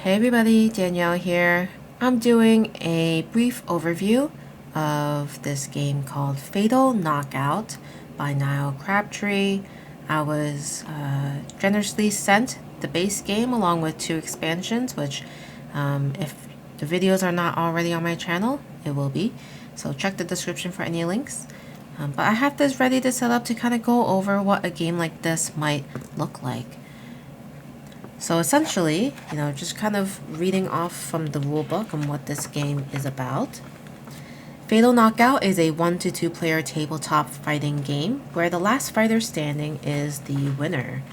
Hey everybody, Danielle here. I'm doing a brief overview of this game called Fatal Knockout by Niall Crabtree. I was generously sent the base game along with 2 expansions, which if the videos are not already on my channel, it will be. So check the description for any links. But I have this ready to set up to kind of go over what a game like this might look like. So essentially, just kind of reading off from the rulebook on what this game is about. Fatal Knockout is a 1 to 2 player tabletop fighting game where the last fighter standing is the winner.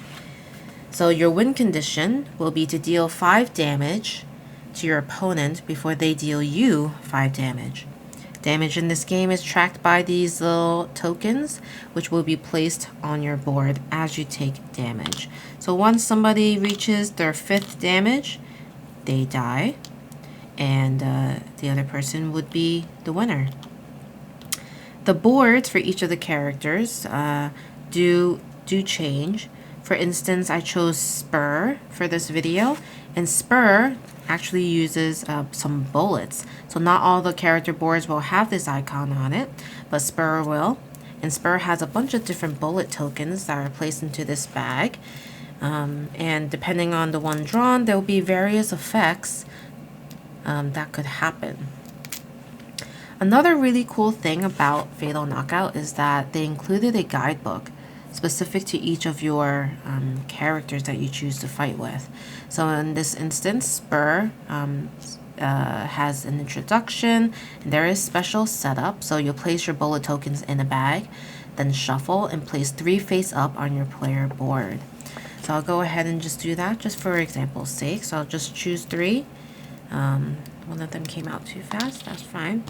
So your win condition will be to deal 5 damage to your opponent before they deal you 5 damage. Damage in this game is tracked by these little tokens, which will be placed on your board as you take damage. So once somebody reaches their 5th damage, they die, and the other person would be the winner. The boards for each of the characters do change. For instance, I chose Spur for this video, and Spur actually uses some bullets. So not all the character boards will have this icon on it, but Spur will. And Spur has a bunch of different bullet tokens that are placed into this bag. And depending on the one drawn, there will be various effects that could happen. Another really cool thing about Fatal Knockout is that they included a guidebook specific to each of your characters that you choose to fight with. So in this instance, Spur has an introduction, and there is special setup. So you'll place your bullet tokens in a bag, then shuffle and place 3 face up on your player board. So I'll go ahead and just do that just for example's sake. So I'll just choose 3. One of them came out too fast, that's fine.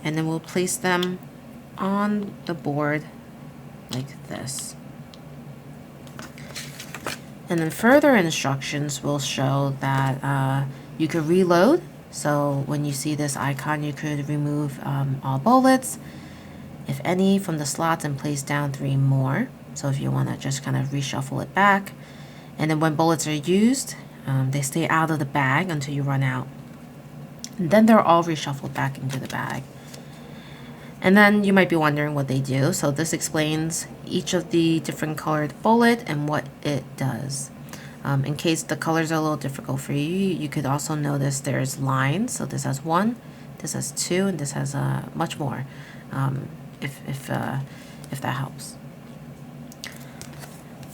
And then we'll place them on the board like this. And then further instructions will show that you could reload. So when you see this icon, you could remove all bullets, if any, from the slots and place down 3 more. So if you want to just kind of reshuffle it back. And then when bullets are used, they stay out of the bag until you run out. And then they're all reshuffled back into the bag. And then you might be wondering what they do. So this explains each of the different colored bullet and what it does. In case the colors are a little difficult for you, you could also notice there's lines. So this has 1, this has 2, and this has much more, if that helps.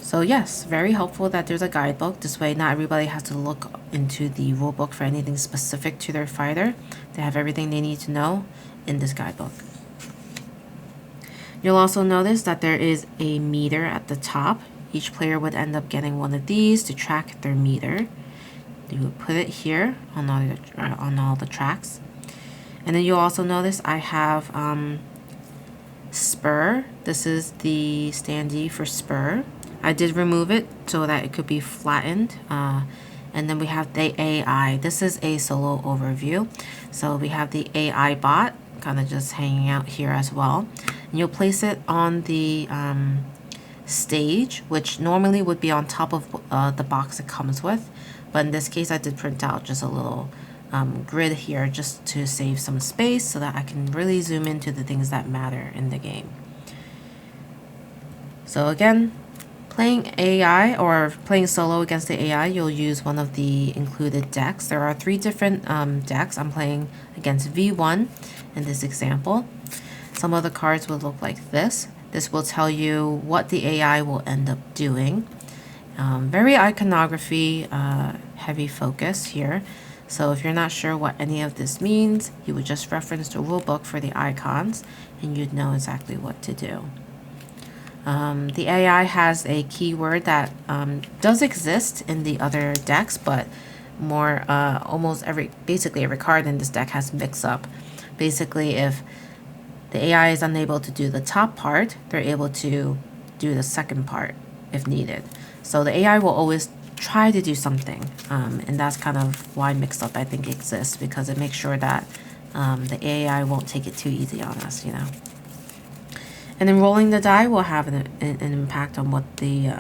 So yes, very helpful that there's a guidebook. This way not everybody has to look into the rulebook for anything specific to their fighter. They have everything they need to know in this guidebook. You'll also notice that there is a meter at the top. Each player would end up getting one of these to track their meter. You would put it here on all the tracks. And then you'll also notice I have Spur. This is the standee for Spur. I did remove it so that it could be flattened. And then we have the AI. This is a solo overview. So we have the AI bot kind of just hanging out here as well. And you'll place it on the stage, which normally would be on top of the box it comes with. But in this case, I did print out just a little grid here just to save some space so that I can really zoom into the things that matter in the game. So again, playing AI or playing solo against the AI, you'll use one of the included decks. There are 3 different decks. I'm playing against V1 in this example. Some of the cards will look like this. This will tell you what the AI will end up doing. Very iconography heavy focus here. So if you're not sure what any of this means, you would just reference the rulebook for the icons and you'd know exactly what to do. The AI has a keyword that does exist in the other decks, but more basically every card in this deck has mix-up. Basically, if the AI is unable to do the top part, they're able to do the second part if needed. So the AI will always try to do something, and that's kind of why mix-up I think exists, because it makes sure that the AI won't take it too easy on us, And then rolling the die will have an impact on what the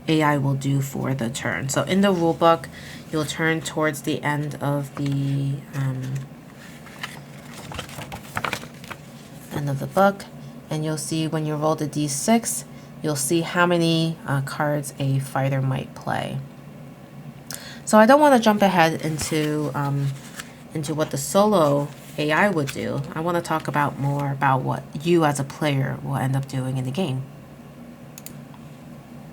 AI will do for the turn. So in the rulebook, you'll turn towards the end of the book, and you'll see when you roll the d6, you'll see how many cards a fighter might play. So I don't want to jump ahead into what the solo AI would do. I want to talk about more about what you as a player will end up doing in the game.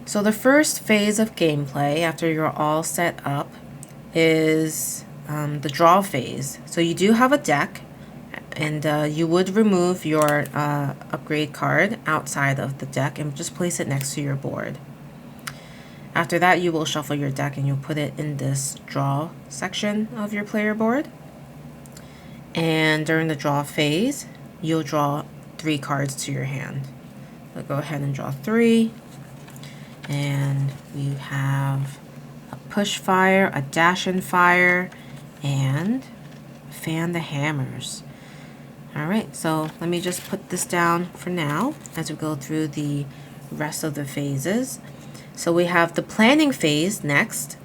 So the first phase of gameplay after you're all set up is the draw phase. So you do have a deck, and you would remove your upgrade card outside of the deck and just place it next to your board. After that, you will shuffle your deck and you'll put it in this draw section of your player board. And during the draw phase, you'll draw 3 cards to your hand. So go ahead and draw 3. And we have a push fire, a dash and fire, and fan the hammers. Alright, so let me just put this down for now as we go through the rest of the phases. So we have the planning phase next.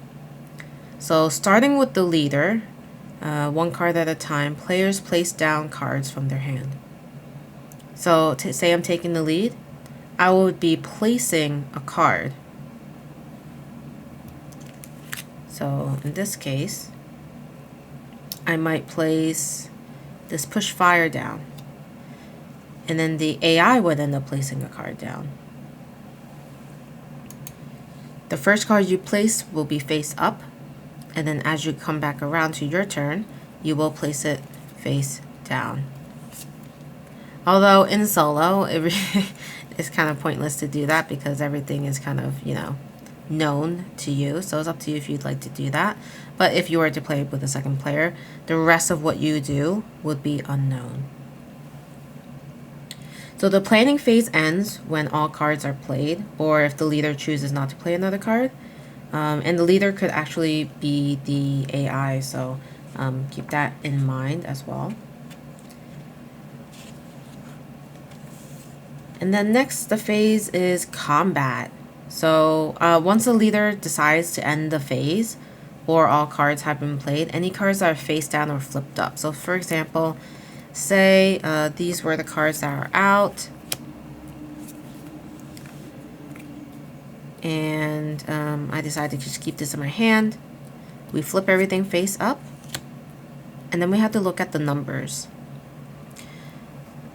So starting with the leader, 1 card at a time, players place down cards from their hand. So to say I'm taking the lead, I would be placing a card. So in this case, I might place this push fire down, and then the AI would end up placing a card down. The first card you place will be face up, and then as you come back around to your turn, you will place it face down. Although in solo, it's kind of pointless to do that because everything is kind of, known to you. So it's up to you if you'd like to do that. But if you were to play with a second player, the rest of what you do would be unknown. So the planning phase ends when all cards are played, or if the leader chooses not to play another card. And the leader could actually be the AI, so keep that in mind as well. And then next, the phase is combat. So once the leader decides to end the phase, or all cards have been played, any cards that are face down or flipped up. So for example, say these were the cards that are out, and I decided to just keep this in my hand. We flip everything face up, and then we have to look at the numbers.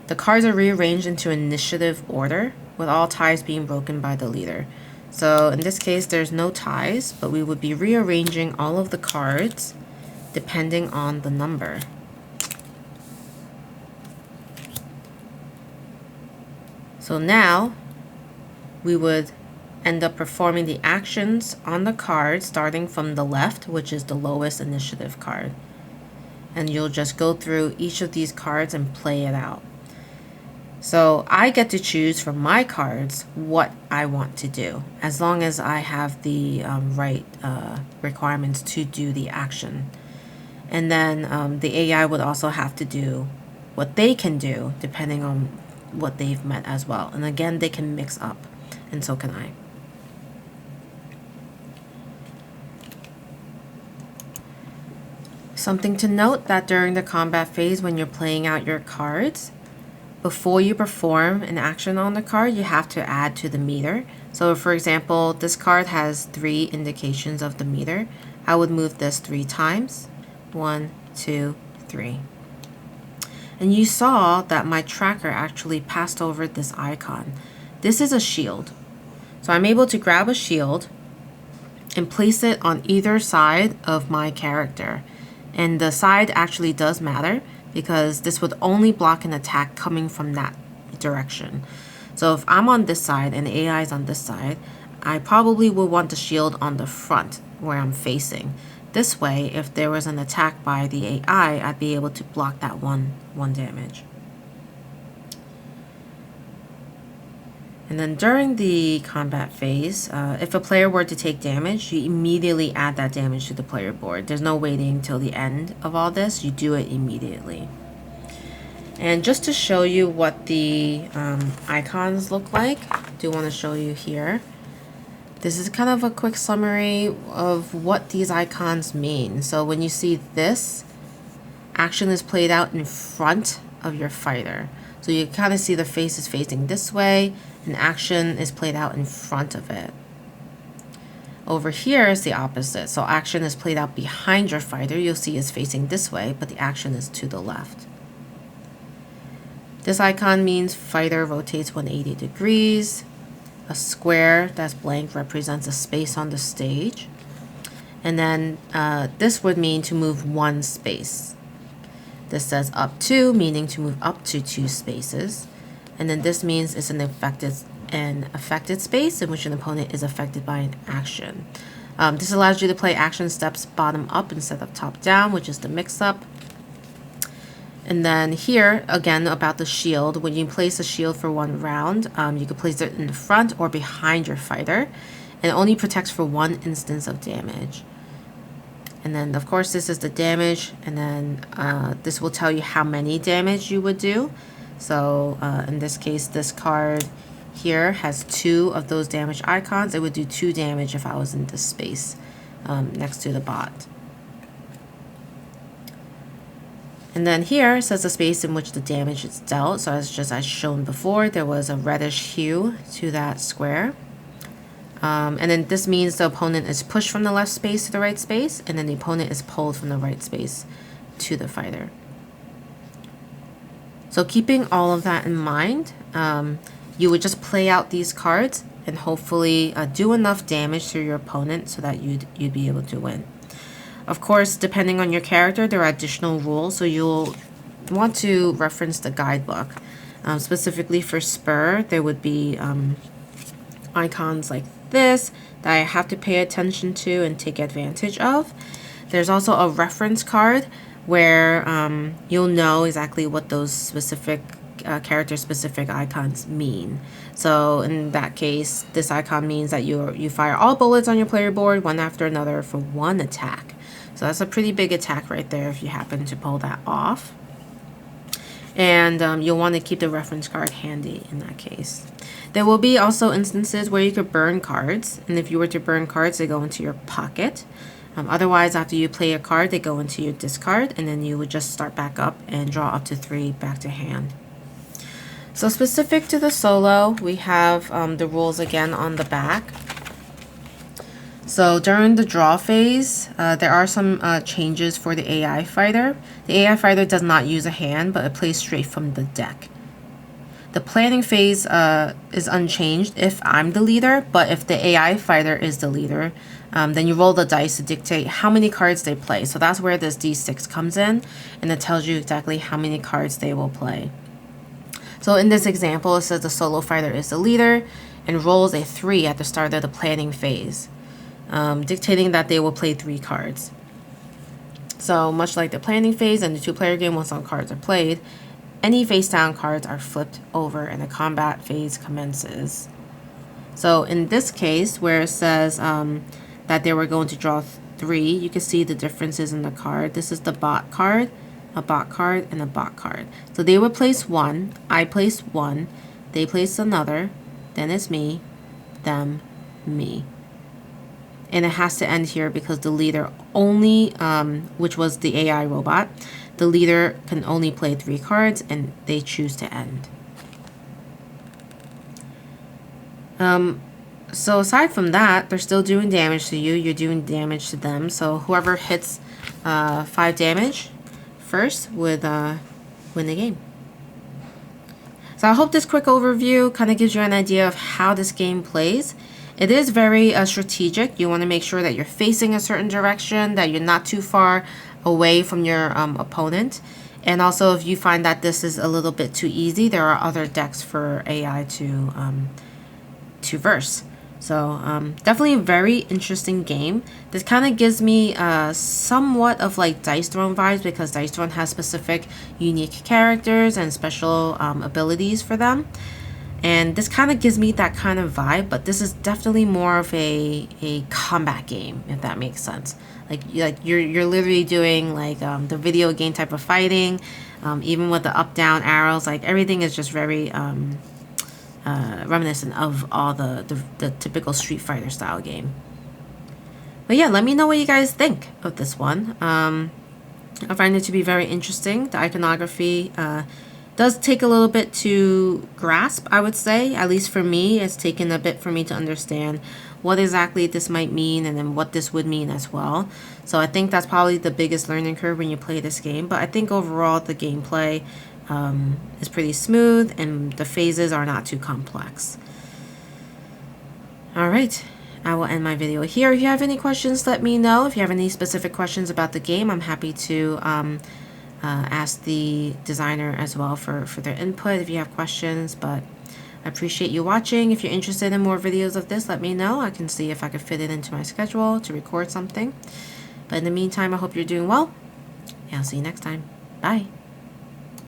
The cards are rearranged into initiative order, with all ties being broken by the leader. So in this case, there's no ties, but we would be rearranging all of the cards depending on the number. So now we would end up performing the actions on the card starting from the left, which is the lowest initiative card. And you'll just go through each of these cards and play it out. So I get to choose from my cards what I want to do, as long as I have the right requirements to do the action. And then the AI would also have to do what they can do depending on what they've met as well. And again, they can mix up, and so can I. Something to note that during the combat phase, when you're playing out your cards, before you perform an action on the card, you have to add to the meter. So for example, this card has 3 indications of the meter. I would move this 3 times. 1, 2, 3. And you saw that my tracker actually passed over this icon. This is a shield. So I'm able to grab a shield and place it on either side of my character. And the side actually does matter, because this would only block an attack coming from that direction. So if I'm on this side and the AI is on this side, I probably will want the shield on the front where I'm facing. This way, if there was an attack by the AI, I'd be able to block that one damage. And then during the combat phase, if a player were to take damage, you immediately add that damage to the player board. There's no waiting till the end of all this. You do it immediately. And just to show you what the icons look like, I do want to show you here. This is kind of a quick summary of what these icons mean. So when you see this, action is played out in front of your fighter. So you kind of see the face is facing this way, and action is played out in front of it. Over here is the opposite. So action is played out behind your fighter. You'll see it's facing this way, but the action is to the left. This icon means fighter rotates 180 degrees. A square that's blank represents a space on the stage. And then this would mean to move one space. This says up to, meaning to move up to 2 spaces. And then this means it's an affected space in which an opponent is affected by an action. This allows you to play action steps bottom up instead of top down, which is the mix-up. And then here, again, about the shield, when you place a shield for 1 round, you can place it in the front or behind your fighter, and it only protects for 1 instance of damage. And then, of course, this is the damage, and then this will tell you how many damage you would do. So in this case, this card here has 2 of those damage icons. It would do 2 damage if I was in this space next to the bot. And then here it says the space in which the damage is dealt. So as shown before, there was a reddish hue to that square. And then this means the opponent is pushed from the left space to the right space, and then the opponent is pulled from the right space to the fighter. So keeping all of that in mind, you would just play out these cards and hopefully do enough damage to your opponent so that you'd be able to win. Of course, depending on your character, there are additional rules, so you'll want to reference the guidebook. Specifically for Spur, there would be icons like this that I have to pay attention to and take advantage of. There's also a reference card where you'll know exactly what those specific character-specific icons mean. So in that case, this icon means that you fire all bullets on your player board, one after another, for 1 attack. So that's a pretty big attack right there if you happen to pull that off. And you'll want to keep the reference card handy in that case. There will be also instances where you could burn cards, and if you were to burn cards, they go into your pocket. Otherwise, after you play a card, they go into your discard, and then you would just start back up and draw up to 3 back to hand. So specific to the solo, we have the rules again on the back. So during the draw phase, there are some changes for the AI fighter. The AI fighter does not use a hand, but it plays straight from the deck. The planning phase is unchanged if I'm the leader, but if the AI fighter is the leader, then you roll the dice to dictate how many cards they play. So that's where this D6 comes in, and it tells you exactly how many cards they will play. So in this example, it says the solo fighter is the leader and rolls a 3 at the start of the planning phase, dictating that they will play 3 cards. So much like the planning phase and the 2-player game, once some cards are played, any face-down cards are flipped over and the combat phase commences. So in this case, where it says that they were going to draw 3, you can see the differences in the card. This is the bot card, a bot card, and a bot card. So they would place 1, I place 1, they place another, then it's me, them, me. And it has to end here because the leader only, which was the AI robot, the leader can only play 3 cards and they choose to end. So aside from that, they're still doing damage to you. You're doing damage to them. So whoever hits 5 damage first would win the game. So I hope this quick overview kind of gives you an idea of how this game plays. It is very strategic. You want to make sure that you're facing a certain direction, that you're not too far away from your opponent. And also, if you find that this is a little bit too easy, there are other decks for AI to verse. So definitely a very interesting game. This kind of gives me somewhat of like Dice Throne vibes, because Dice Throne has specific unique characters and special abilities for them. And this kind of gives me that kind of vibe, but this is definitely more of a combat game, if that makes sense. Like you're literally doing like the video game type of fighting, even with the up down arrows. Like everything is just very reminiscent of all the typical Street Fighter style game. But yeah, let me know what you guys think of this one. I find it to be very interesting. The iconography does take a little bit to grasp, I would say. At least for me, it's taken a bit for me to understand what exactly this might mean and then what this would mean as well. So I think that's probably the biggest learning curve when you play this game. But I think overall the gameplay is pretty smooth and the phases are not too complex. Alright, I will end my video here. If you have any questions, let me know. If you have any specific questions about the game, I'm happy to ask the designer as well for their input if you have questions. But I appreciate you watching. If you're interested in more videos of this, let me know. I can see if I can fit it into my schedule to record something. But in the meantime, I hope you're doing well, and I'll see you next time. Bye.